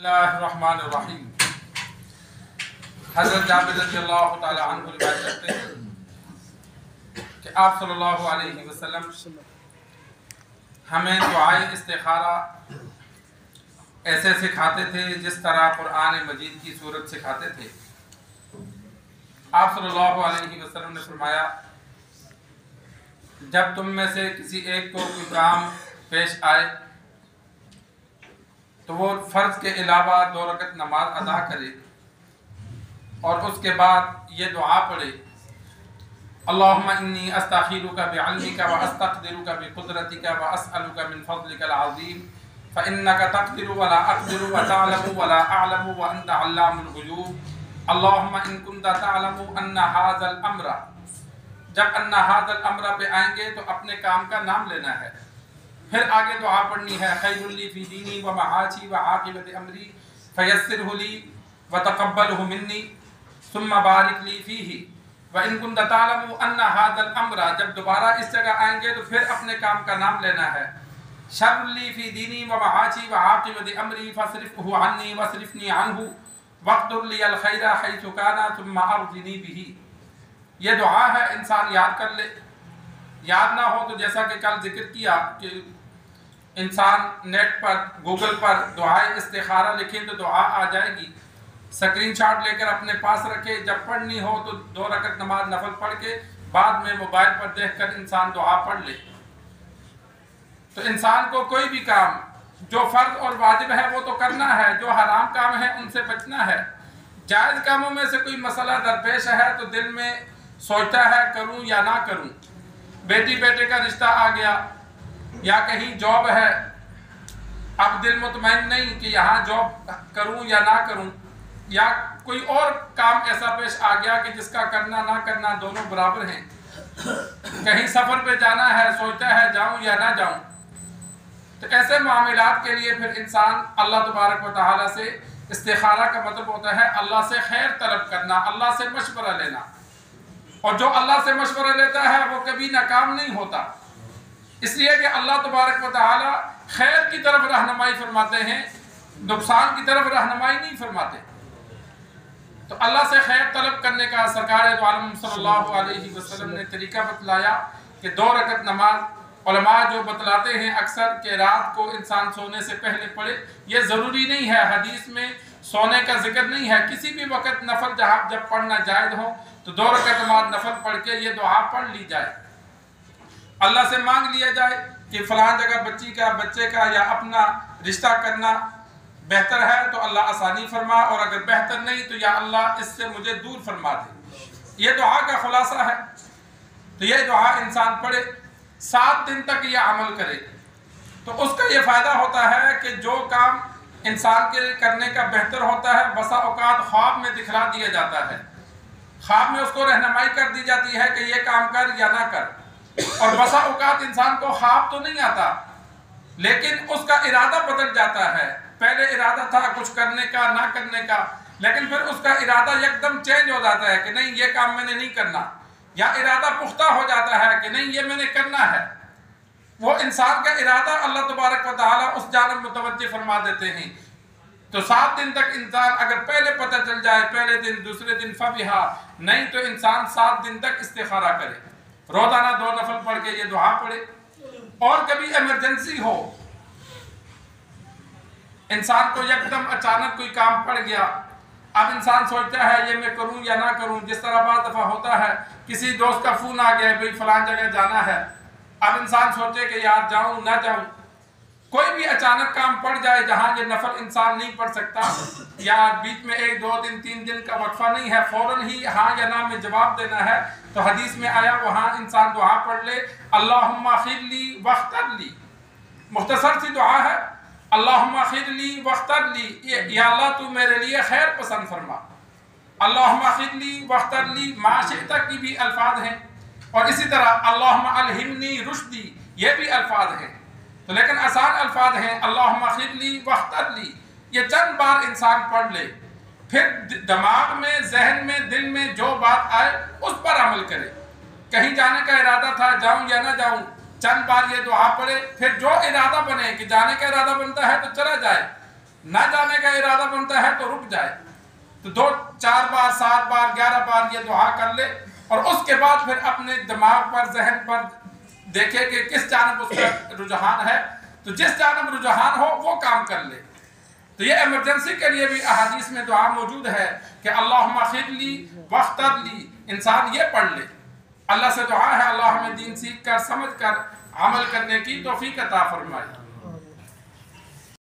बिस्मिल्लाहिर्रहमानिर्रहीम। हज़रत जाबिर रज़ियल्लाहु ताला अन्हु रिवायत करते हैं कि आप सल्लल्लाहु अलैहि वसल्लम हमें दुआए इस्तिखारा ऐसे सिखाते थे जिस तरह कुरान मजीद की सूरत सिखाते थे। आप सल्लल्लाहु अलैहि वसल्लम ने फरमाया, जब तुम में से किसी एक को कोई काम पेश आए तो वो फ़र्ज के अलावा 2 रकत नमाज अदा करे और उसके बाद ये दुआ पढ़े, अल्लाहुम्मा इन्नी अस्ताखिरुका बिइल्मिका व अस्तक़दिरुका बिक़ुदरतिका व अस्अलुका मिन फ़ज़लिकल अज़ीम फ़इन्नका तक़दिरु व ला अक़दिरु व तअलमु व ला अअलमु व अंता अल्लामुल ग़ुयूब, अल्लाहुम्मा इन कुन्ता तअलमु अन्ना हाज़ल अम्रा। जब अन्ना हाज़ल अम्रा पे आएंगे तो अपने काम का नाम लेना है, फिर आगे दुआ पढ़नी है, खैरुल ली फ़ी दीनी व मआशी व आक़िबति अमरी फ़यस्सिरहु ली व तक़ब्बलहु मिन्नी सुम्मा बारिक ली फ़ीही व इन कुन्ता तअलमु अन्ना हाज़ल अम्रा। जब दोबारा इस जगह आएंगे तो फिर अपने काम का नाम लेना है, शर्रुल ली फ़ी दीनी व मआशी व आक़िबति अमरी फ़स्रिफ़हु अन्नी वस्रिफ़नी अन्हु वक़्दुर लियल खैरा हैसु काना सुम्मा अर्ज़िनी बिही। ये दुआ है, इंसान याद कर ले। याद ना हो तो जैसा कि कल जिक्र किया कि इंसान नेट पर गूगल पर दुआए इस्तिखारा लिखे तो दुआ आ जाएगी, स्क्रीनशॉट लेकर अपने पास रखे, जब पढ़नी हो तो 2 रकत नमाज नफल पढ़ के बाद में मोबाइल पर देखकर इंसान दुआ पढ़ ले। तो इंसान को कोई भी काम जो फ़र्ज और वाजिब है वो तो करना है, जो हराम काम है उनसे बचना है। जायज़ कामों में से कोई मसला दरपेश है तो दिल में सोचता है करूं या ना करूं, बेटी बेटे का रिश्ता आ गया या कहीं जॉब है, अब दिल मुतमईन नहीं कि यहाँ जॉब करूं या ना करूं, या कोई और काम ऐसा पेश आ गया कि जिसका करना ना करना दोनों बराबर हैं। कहीं सफ़र पे जाना है, सोचता है जाऊं या ना जाऊं। तो ऐसे मामलात के लिए फिर इंसान अल्लाह तबारक व तआला से इस्तिखारा का मतलब होता है अल्लाह से खैर तलब करना, अल्लाह से मशवरा लेना। और जो अल्लाह से मशवरा लेता है वो कभी नाकाम नहीं होता, इसलिए कि अल्लाह तबारक व तआला खैर की तरफ रहनुमाई फरमाते हैं, नुकसान की तरफ रहनुमाई नहीं फरमाते। तो अल्लाह से खैर तलब करने का सरकार दो आलम सल्लल्लाहु अलैहि वसल्लम ने तरीका बतलाया कि 2 रकत नमाज उलमा जो बतलाते हैं अक्सर कि रात को इंसान सोने से पहले पढ़े। ये ज़रूरी नहीं है, हदीस में सोने का जिक्र नहीं है, किसी भी वक़्त नफल जहाँ जब पढ़ना जायज़ हो तो 2 रकत नमाज नफल पढ़ के ये दुआ पढ़ ली जाए, अल्लाह से मांग लिया जाए कि फ़लाँ जगह बच्ची का बच्चे का या अपना रिश्ता करना बेहतर है तो अल्लाह आसानी फरमा, और अगर बेहतर नहीं तो या अल्लाह इससे मुझे दूर फरमा दे। ये दुआ का खुलासा है। तो ये दुआ इंसान पढ़े, 7 दिन तक ये अमल करे तो उसका ये फ़ायदा होता है कि जो काम इंसान के करने का बेहतर होता है बसा औकात ख्वाब में दिखला दिया जाता है, ख्वाब में उसको रहनुमाई कर दी जाती है कि ये काम कर या ना कर। और बसा औकात इंसान को ख्वाब तो नहीं आता लेकिन उसका इरादा बदल जाता है। पहले इरादा था कुछ करने का ना करने का, लेकिन फिर उसका इरादा एकदम चेंज हो जाता है कि नहीं ये काम मैंने नहीं करना, या इरादा पुख्ता हो जाता है कि नहीं ये मैंने करना है। वो इंसान का इरादा अल्लाह तबारक व तआला उस जानब मुतवज्जे फरमा देते हैं। तो 7 दिन तक इंसान अगर पहले पता चल जाए, पहले दिन दूसरे दिन फबिहा, नहीं तो इंसान 7 दिन तक इस्तिखारा करे, रोजाना 2 नफल पढ़ के ये दुआ पढ़े। और कभी इमरजेंसी हो, इंसान को एकदम अचानक कोई काम पड़ गया, अब इंसान सोचता है ये मैं करूं या ना करूं। जिस तरह बार दफ़ा होता है किसी दोस्त का फ़ोन आ गया भाई फलां जगह जाना है, अब इंसान सोचे कि यार जाऊं ना जाऊं। कोई भी अचानक काम पड़ जाए जहां ये नफल इंसान नहीं पढ़ सकता, या बीच में 1 2 दिन 3 दिन का वक्फा नहीं है, फौरन ही हाँ या ना में जवाब देना है, तो हदीस में आया वहाँ इंसान दुआ पढ़ ले, अल्लाहुम्मा खिरली वख्तर ली। मुख्तसर सी दुआ है, अल्लाहुम्मा खिरली वख्तर ली, या अल्लाह तू मेरे लिए खैर पसंद फरमा। अल्लाहुम्मा खिरली वख्तर ली माशिता की भी अल्फाज हैं, और इसी तरह अल्लाहुम्मा अलहिमनी रुश्दी ये भी अल्फाज हैं। तो लेकिन आसान अल्फाज हैं, अल्लाहुम्मा खिरली वख्तर ली, ये चंद बार इंसान पढ़ ले, फिर दिमाग में, जहन में, दिल में जो बात आए उस पर अमल करे। कहीं जाने का इरादा था, जाऊं या ना जाऊं, चंद बार ये दुआ पढ़े, फिर जो इरादा बने कि जाने का इरादा बनता है तो चला जाए, نہ جانے کا ارادہ بنتا ہے تو رک جائے، تو 2 4 بار 7 بار 11 بار یہ دعا کر لے، اور اس کے بعد پھر اپنے دماغ پر ذہن پر دیکھے کہ کس جانب اس کا رجحان ہے، تو جس جانب رجحان ہو وہ کام کر لے۔ تو یہ ایمرجنسی کے لیے بھی احادیث میں دعا موجود ہے کہ اللہم اغفر لی واختر لی، انسان یہ پڑھ لے۔ اللہ سے دعا ہے اللہ ہمیں دین سیکھ کر سمجھ کر عمل کرنے کی توفیق عطا فرمائے۔